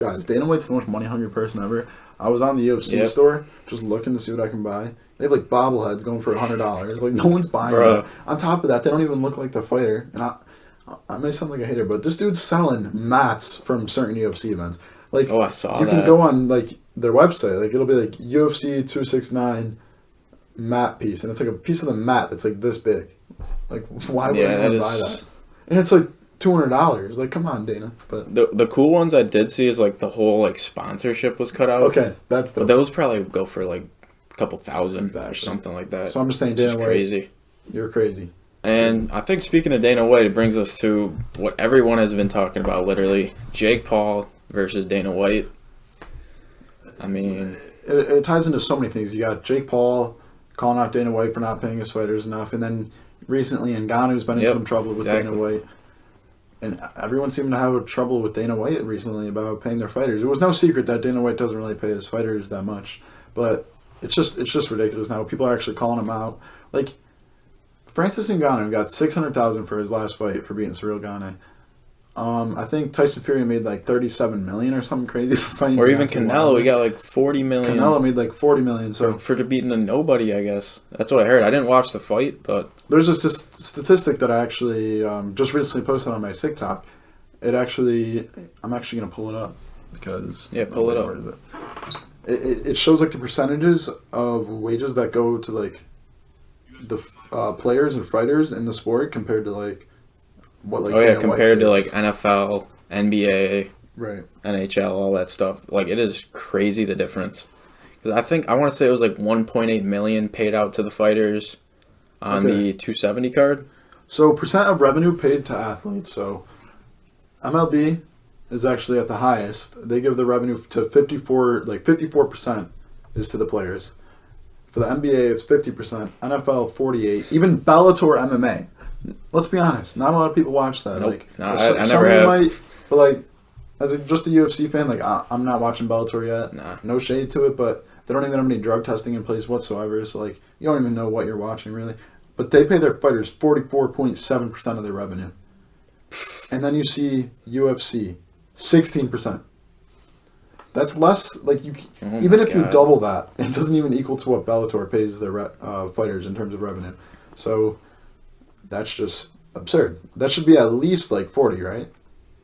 guys, Dana White's the most money-hungry person ever. I was on the UFC store just looking to see what I can buy. They have like bobbleheads going for $100. Like no one's buying them. On top of that, they don't even look like the fighter. And I may sound like a hater, but this dude's selling mats from certain UFC events. Like, I saw that. You can go on like their website. Like it'll be like UFC 269 mat piece, and it's like a piece of the mat that's like this big. Like why would anyone buy that? And it's like $200. Like come on, Dana. But the cool ones I did see is like the whole like sponsorship was cut out. Okay, that's but those probably go for like a couple thousand or something like that. So I'm just saying, Dana White, crazy. You're crazy. And I think speaking of Dana White, it brings us to what everyone has been talking about, literally. Jake Paul versus Dana White. I mean... It ties into so many things. You got Jake Paul calling out Dana White for not paying his fighters enough. And then recently Ngannou's been in some trouble with Dana White. And everyone seemed to have trouble with Dana White recently about paying their fighters. It was no secret that Dana White doesn't really pay his fighters that much. But it's just ridiculous now. People are actually calling him out. Like... Francis Ngannou got $600,000 for his last fight for beating Cyril Gane. I think Tyson Fury made like $37 million or something crazy for fighting. Or even Canelo, he got like $40 million. Canelo made like $40 million. So for defeating a nobody, I guess. That's what I heard. I didn't watch the fight, but there's just a statistic that I actually just recently posted on my TikTok. I'm actually gonna pull it up because pull it up. It shows like the percentages of wages that go to like the players and fighters in the sport compared to like what like compared to like NFL, NBA, right, NHL, all that stuff. Like it is crazy the difference. Because I want to say it was like 1.8 million paid out to the fighters on the 270 card. So percent of revenue paid to athletes. So MLB is actually at the highest. They give the revenue to 54% is to the players. For the NBA, it's 50%. NFL, 48%. Even Bellator MMA. Let's be honest. Not a lot of people watch that. Nope. Like, no, I never have. But like, as just a UFC fan, like I'm not watching Bellator yet. Nah. No shade to it, but they don't even have any drug testing in place whatsoever. So like, you don't even know what you're watching really. But they pay their fighters 44.7% of their revenue. And then you see UFC, 16%. That's less, like, even if you double that, it doesn't even equal to what Bellator pays their fighters in terms of revenue. So, that's just absurd. That should be at least, like, 40, right?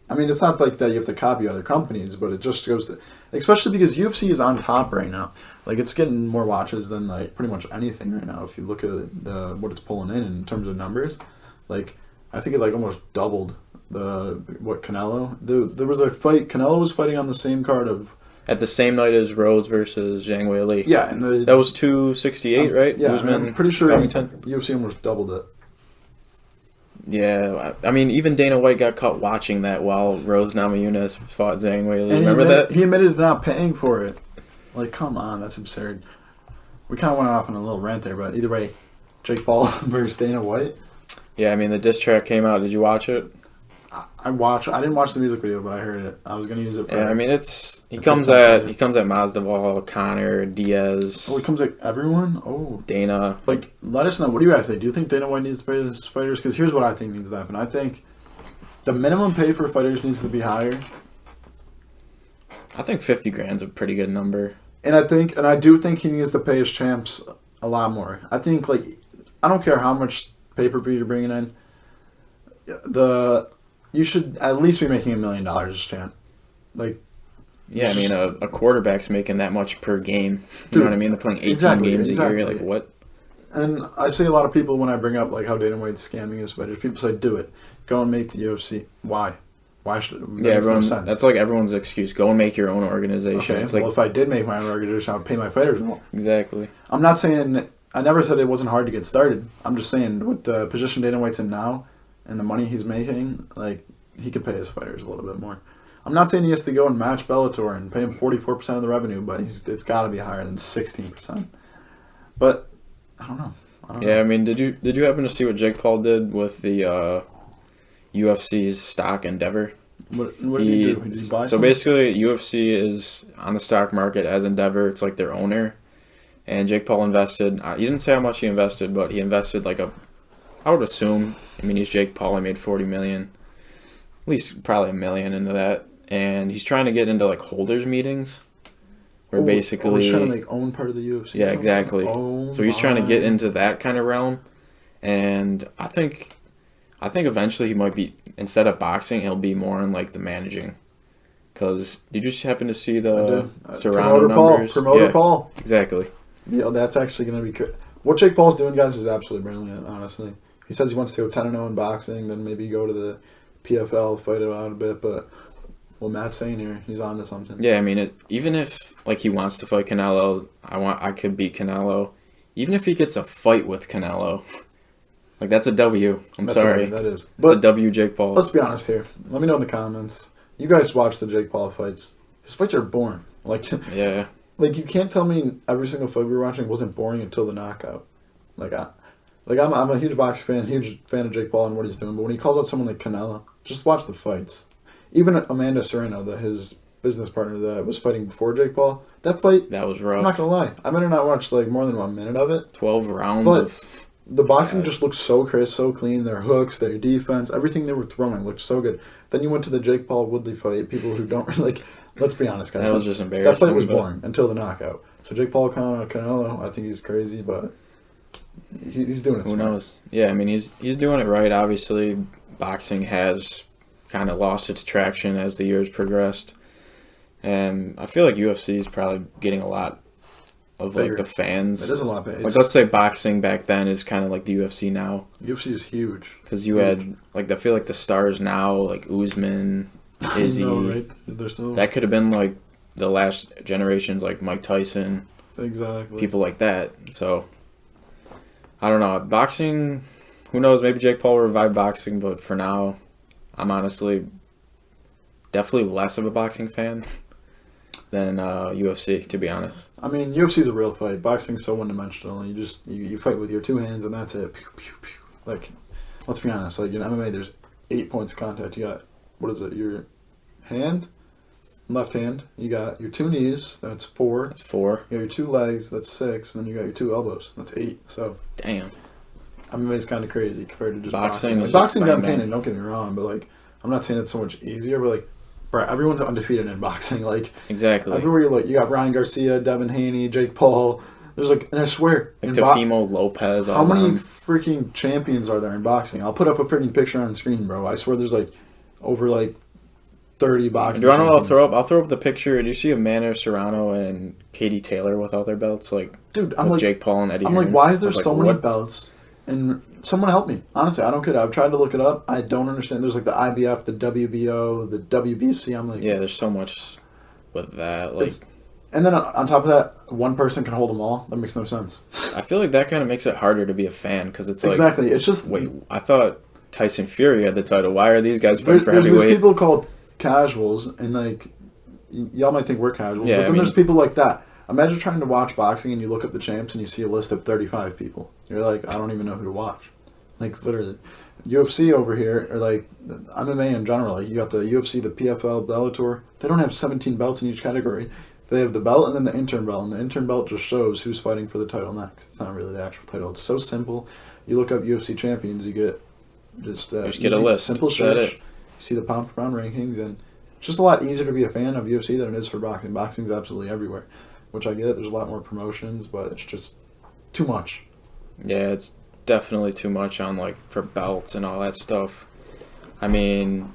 I mean, it's not like that you have to copy other companies, but it just goes to, especially because UFC is on top right now. Like, it's getting more watches than, like, pretty much anything right now. If you look at what it's pulling in terms of numbers, like, I think it, like, almost doubled Canelo. There was a fight, Canelo was fighting on the same card of... At the same night as Rose versus Zhang Weili. Yeah. And that was 268, right? Yeah, I'm pretty sure UFC almost doubled it. Yeah, I mean, even Dana White got caught watching that while Rose Namajunas fought Zhang Weili. Remember that? He admitted to not paying for it. Like, come on, that's absurd. We kind of went off on a little rant there, but either way, Jake Paul versus Dana White. Yeah, I mean, the diss track came out. Did you watch it? I didn't watch the music video, but I heard it. I was gonna use it. I mean, he comes at Masvidal, Connor, Diaz. Oh, he comes at everyone. Oh, Dana. Like, let us know. What do you guys think? Do you think Dana White needs to pay his fighters? Because here's what I think needs to happen. I think the minimum pay for fighters needs to be higher. I think $50,000's a pretty good number. And I do think he needs to pay his champs a lot more. I think, like, I don't care how much pay-per-view you're bringing in. You should at least be making $1 million as champ. Like, yeah, I mean, a quarterback's making that much per game. You know what I mean? They're playing 18 games a year. Like, what? And I see a lot of people when I bring up, like, how Dana White's scamming his fighters, people say, do it. Go and make the UFC. Why? Why should it? Yeah, everyone. No that's like everyone's excuse. Go and make your own organization. Okay, it's well, like, if I did make my own organization, I would pay my fighters more. Exactly. I'm not saying... I never said it wasn't hard to get started. I'm just saying, with the position Dana White's in now and the money he's making, like, he could pay his fighters a little bit more. I'm not saying he has to go and match Bellator and pay him 44% of the revenue, but it's got to be higher than 16%. But I don't know. I mean, did you happen to see what Jake Paul did with the UFC's stock Endeavor? What did he do? Did he buy so something? Basically, UFC is on the stock market as Endeavor. It's like their owner. And Jake Paul invested. He didn't say how much he invested, but he invested like I would assume. I mean, he's Jake Paul. He made $40 million. At least probably $1 million into that. and he's trying to get into like holders meetings, where he's basically trying to like own part of the UFC. yeah, exactly. Oh, So he's trying to get my. into that kind of realm, and I think eventually he might be, instead of boxing, he'll be more in like the managing. Because did you just happen to see the Serrano numbers? Promoter Paul. Exactly. Yeah, that's actually going to be... What Jake Paul's doing, guys, is absolutely brilliant, honestly. He says he wants to go 10-0 in boxing, then maybe go to the PFL, fight it out a bit, but what Matt's saying here, he's on to something. Yeah, I mean, even if like he wants to fight Canelo, I could beat Canelo. Even if he gets a fight with Canelo, like that's a W. That's sorry. That is. But it's a W, Jake Paul. Let's be honest here. Let me know in the comments. You guys watch the Jake Paul fights. His fights are boring. Like, yeah. Like, you can't tell me every single fight we were watching wasn't boring until the knockout. I'm a huge boxing fan, huge fan of Jake Paul and what he's doing, but when he calls out someone like Canelo, just watch the fights. Even Amanda Serrano, his business partner that was fighting before Jake Paul, that fight, that was rough. I'm not gonna lie, I might have not watched like more than 1 minute of it. 12 rounds but of... the boxing just looked so crisp, so clean. Their hooks, their defense, everything they were throwing looked so good. Then you went to the Jake Paul Woodley fight. People who don't really like. Let's be honest, guys. That was just embarrassing. That fight was boring until the knockout. So Jake Paul, Canelo, I think he's crazy, but he's doing it. Who smart. knows? Yeah, I mean he's doing it right. Obviously, boxing has kind of lost its traction as the years progressed, and I feel like UFC is probably getting a lot of like the fans. It is a lot bigger. Like let's say boxing back then is kind of like the UFC now. UFC is huge because you had like I feel like the stars now like Usman, Izzy. Right? They're so... That could have been like the last generations like Mike Tyson. Exactly. People like that. So I don't know. Boxing, who knows? Maybe Jake Paul will revive boxing, but for now, I'm honestly definitely less of a boxing fan than UFC, to be honest. I mean, UFC is a real fight. Boxing's so one-dimensional. You fight with your two hands, and that's it. Pew, pew, pew. Like, let's be honest. Like in MMA, there's 8 points of contact. You got, what is it? Your hand, left hand. You got your two knees. That's 4. That's 4. You got your two legs. That's 6. And then you got your two elbows. That's 8. So damn. MMA is kind of crazy compared to just boxing. Like, boxing got pain, don't get me wrong, but like I'm not saying it's so much easier, but like, bro, everyone's undefeated in boxing. Like exactly. Everywhere you look, you got Ryan Garcia, Devin Haney, Jake Paul. There's like, and I swear, like Teofimo Lopez. How many freaking champions are there in boxing? I'll put up a freaking picture on the screen, bro. I swear, there's like over like 30 boxing. Do you want to know what I'll throw up the picture? Do you see Amanda Serrano and Katie Taylor with all their belts? Like, dude, I'm like Jake Paul and Eddie. I'm Hearn. like, why is there so many what? belts? And someone help me. Honestly, I don't get it. I've tried to look it up. I don't understand. There's like the IBF, the WBO, the WBC. I'm like, yeah, there's so much with that. Like, and then on top of that, one person can hold them all. That makes no sense. I feel like that kind of makes it harder to be a fan because it's like exactly. It's just wait. I thought Tyson Fury had the title. Why are these guys fighting for heavyweight? There's these people called casuals, and like y'all might think we're casuals, yeah, but then there's people like that. Imagine trying to watch boxing and you look up the champs and you see a list of 35 people. You're like, I don't even know who to watch. Like, literally. UFC over here, or like MMA in general, like you got the UFC, the PFL, Bellator. They don't have 17 belts in each category. They have the belt and then the intern belt, and the intern belt just shows who's fighting for the title next. It's not really the actual title. It's so simple. You look up UFC champions, you get just get a list. Simple search. You see the pound for pound rankings, and it's just a lot easier to be a fan of UFC than it is for boxing. Boxing's absolutely everywhere. Which I get, there's a lot more promotions, but it's just too much. Yeah, it's definitely too much on like for belts and all that stuff. I mean,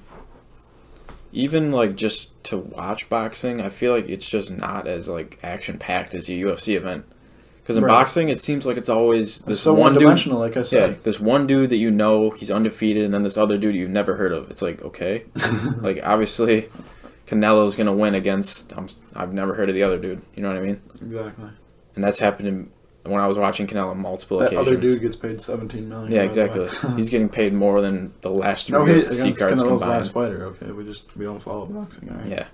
even like just to watch boxing, I feel like it's just not as like action packed as a UFC event. Because in boxing, it seems like it's always this so one dude. Like I said, yeah, this one dude that you know he's undefeated, and then this other dude you've never heard of. It's like okay, like obviously. Canelo's going to win against... I've never heard of the other dude. You know what I mean? Exactly. And that's happened when I was watching Canelo multiple occasions. That other dude gets paid $17 million. Yeah, exactly. He's getting paid more than the last 3 UFC cards combined. Last fighter. Okay, we don't follow boxing. All right. Yeah.